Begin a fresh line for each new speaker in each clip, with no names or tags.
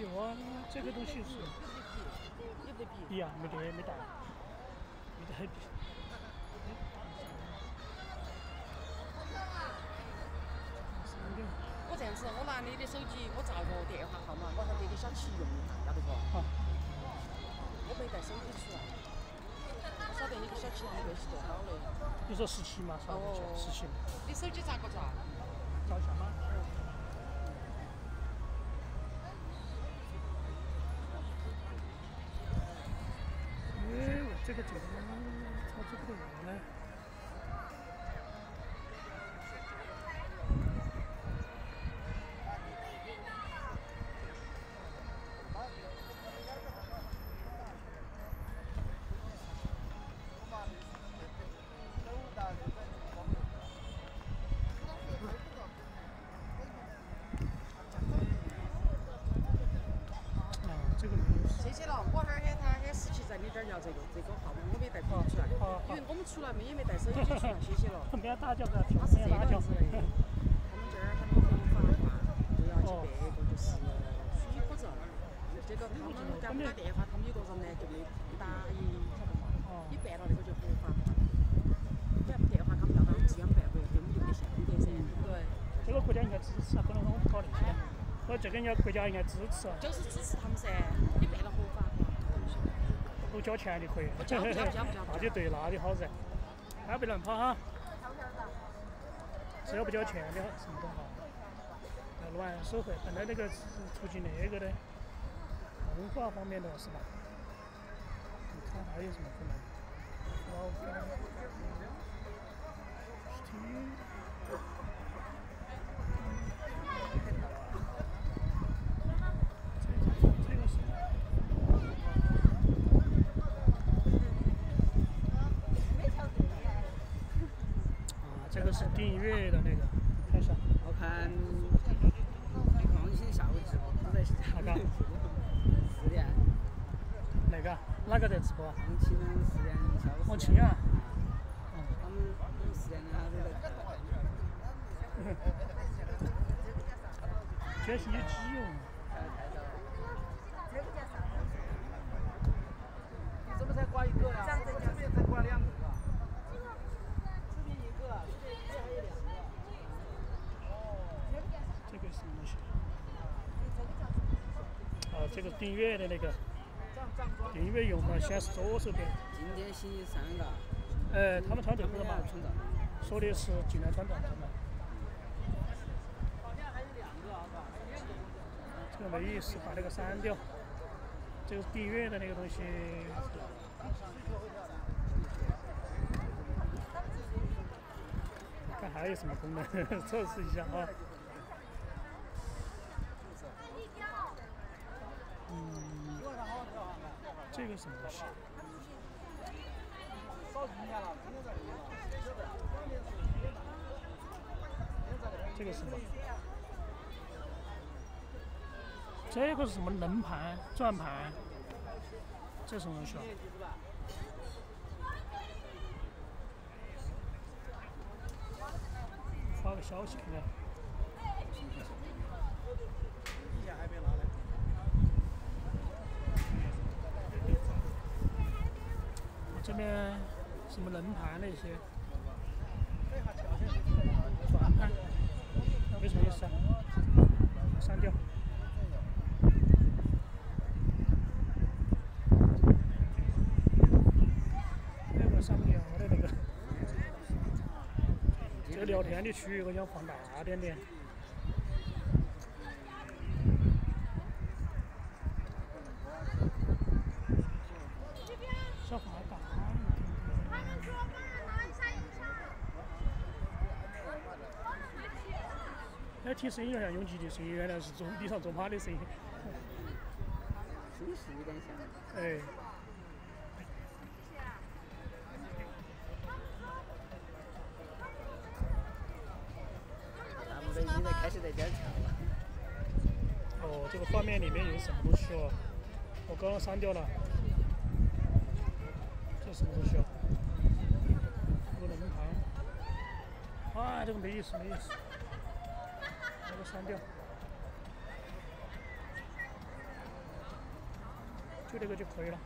有啊，这个东西是
有得比。
比啊，没带，没带笔。
我这样子，我拿你的手机，我找个电话号码，我还给小齐用一下，要得不？
好。
我没带手机出来，我晓得你跟小齐的联系多好嘞。
你说17嘛？哦，17。
你手机咋个抓？
照相吗？这个操作不了呢。这个没有。
谢谢了，我喊17在你这儿要这个号码，我没带笔出来，因为我们出来也没带手机出来，谢谢了。
不要打搅个，
他是这样子的，他们这儿很多合法化，都要去别个就是许可证，这个他们打不打电话，他们有个人呢就没答应，晓得吗？你办了那个就合法化，你要不电话他们要到治安办回，对我们就没现金噻，对。
这个国家应该支持啊，不能让我们搞那些。这个国家应该支持。
就是支持他们噻，你办了合法化。
不交钱就可以。
不交。
那就对，那就好噻。那不能跑哈。只要不交钱的什么都好。要乱收费，本来那个是促进那个的，文化方面的是吧？你看还有什么困难？这个是订阅的那个，看一下。
我看王鑫下午直播，他在
哪个
？4点。
哪个在直播？
王鑫4点下午。
王鑫啊。
他们4点他都在。
居然是有机油。
你怎么才挂一个呀？这边才挂2个。这边1个，这边还有2个。
这个是什么东西？这个订阅的那个，订阅用户显示左手边。
今天星期3个。
他们穿这个嘛，说的是尽量穿短袖嘛。
好像还有2个，
这个没意思，把那个删掉。这个订阅的那个东西。看还有什么功能，测试一下啊。这个什么东西？这个是什么？这个是什么？轮盘、转盘？这什么东西啊？发个消息看看。
底下还没拿来。
这边什么轮盘那些？转盘，没什么意思啊，删掉。那个上不了的那个，这个聊天的区域我想放大点点。小放大一点。哎，听声音有点像永吉的声音，原来是地上种马的声音。
是有点像。
哎。
大部分现在开始在这儿跳了。
哦，这个画面里面有什么东西哦？我刚刚删掉了。这是什么东西哦？这个轮盘。啊，这个没意思，没意思。把它删掉。推这个就可以了。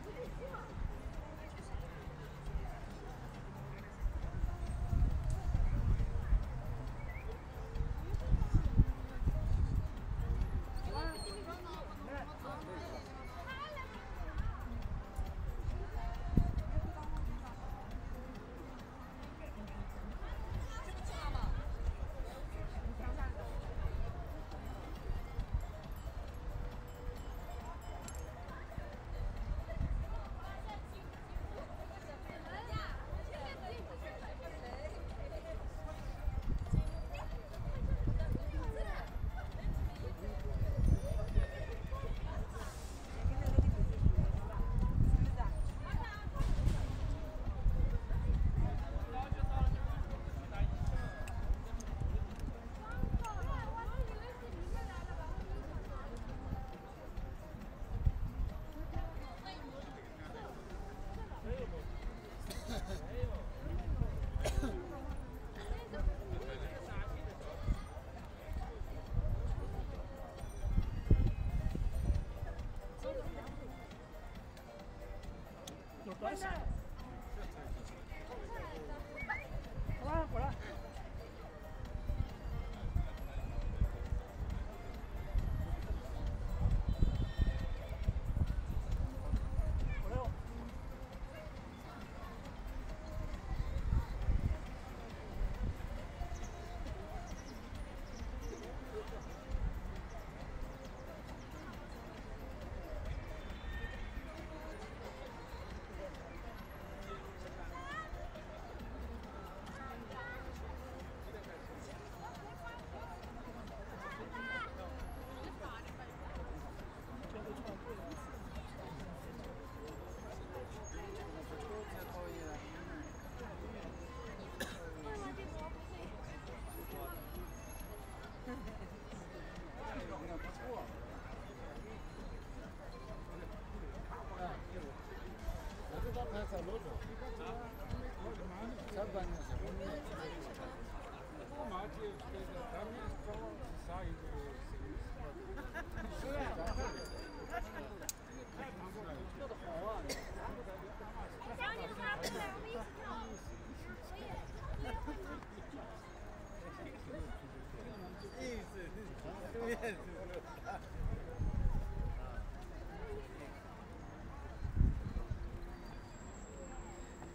有关系。过来。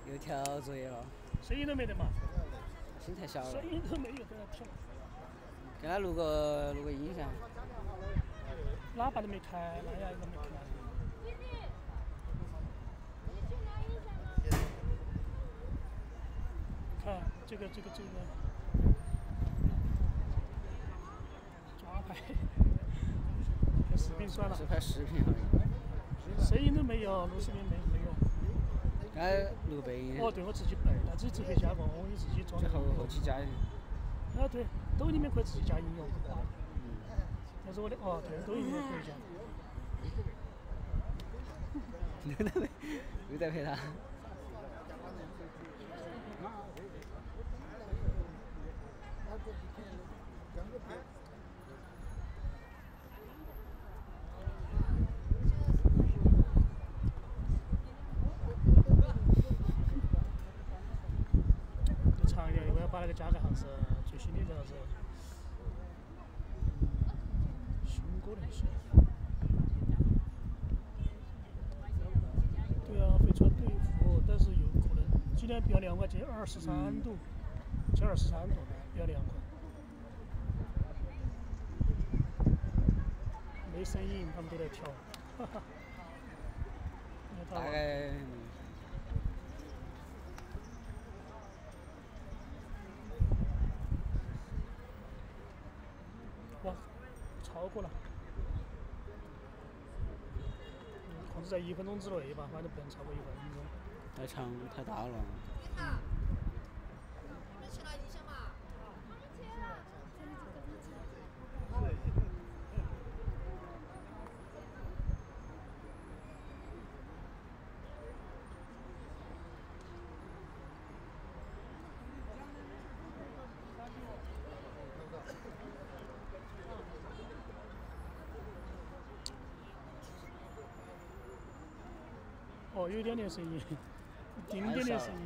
又调作业了，
声音都没得嘛，
声太小了。
声音都没有，在那跳。
给他录个音噻。
喇叭都没开，蓝牙都没开。看这个抓拍，拍视频算了。
是拍视频而
已。声音都没有，录视频没有。
该录背音。
哦，对，我自己背，但是自己加工，我给自己装。
最后期加音。
啊，对，抖音里面可以自己加音乐。但是我的对，抖音里面可以加。
又在陪他。
长一点，我要把那个加个啥子最新的啥子新歌那些。对啊，会穿队服，但是有可能今天比较凉快，今天23度，今天23度，比较凉快。没声音，他们都在跳，哈哈。
大概。
哇，超过了。控制在1分钟之内吧，反正不能超过1分钟。
太长太大了。
你们去了一下嘛？我们去了。
哦，有点点声音，一丁点点声音。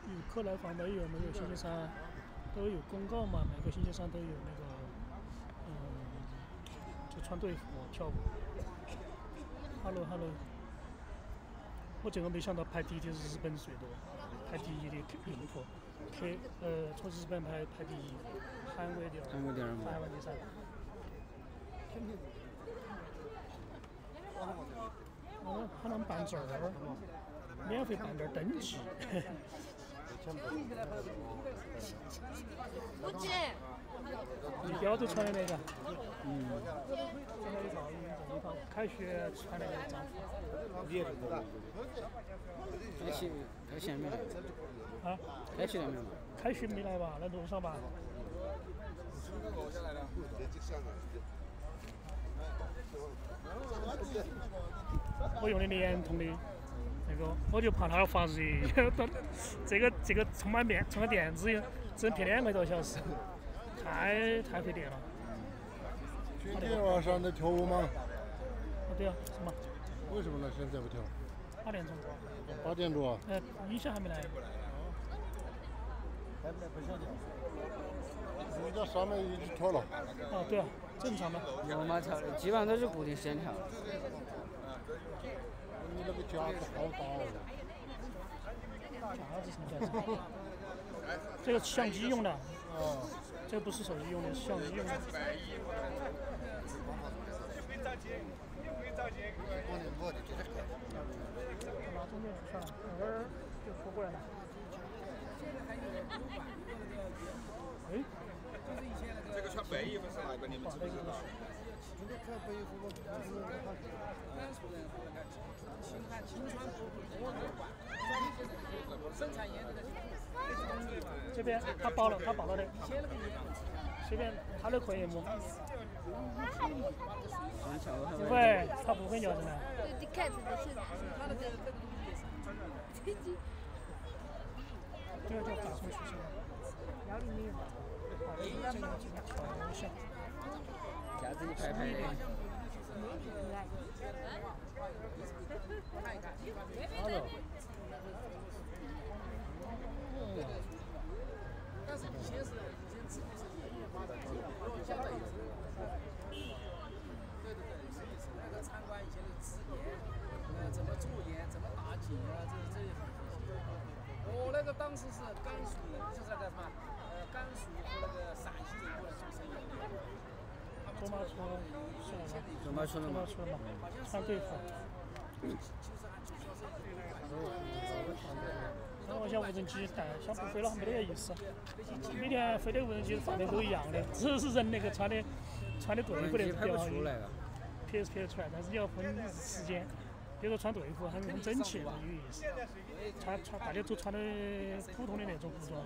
游客来访没有星期三都有公告嘛，每个星期三都有那个，就穿队服跳舞。Hello， 我这个没想到排第一的日本最多，排第一的英国，从日本排第一，韩国第二，台湾第三。还能办证儿，免费办点登记。
不接。
你标都穿的那个，穿了一套开学穿的那个战服。
开学没来？
啊？
开学了没有？
开学没来吧？在路上吧。我用的联通的那个，我就怕它发热。这个充个电只骗2个多小时，太费电了。
今天晚上在跳舞吗？
对啊，什么？
为什么呢？现在不跳
8点钟。
8点多啊？
音响还没来。
人家上面已经跳了。
哦，对啊，正常的。
我妈跳的，基本上都是固定时间跳。
你那个架子好大哦。
架子什么架子？这个相机用的。哦。这个不是手机用的，是相机用的。拿中间算了，等会儿就拖过来了。哎，
这个穿白衣服是哪个？你们知不知道？
这边他包了的，这边他的可以么？不会，他不会聊的呢。
你看这个是。
这个叫打从学校100，把这个调一下。
架子一排排的。
但是以前是自己是业余发展，现在也是。对，是那个参观以前的制盐，怎么做盐，怎么打碱啊，这也很我那个当时是甘肃，就是那个什么，甘肃和那个陕西人过来做生意。
走马车了嘛，穿队服。然后像无人机带，像不飞了没得个意思。每天飞的无人机放的都一样的，只是人那个穿的队服那个标语，拍得出来，但是你要分时间。比如说穿队服很整齐，有意思。大家都穿的普通的那种服装。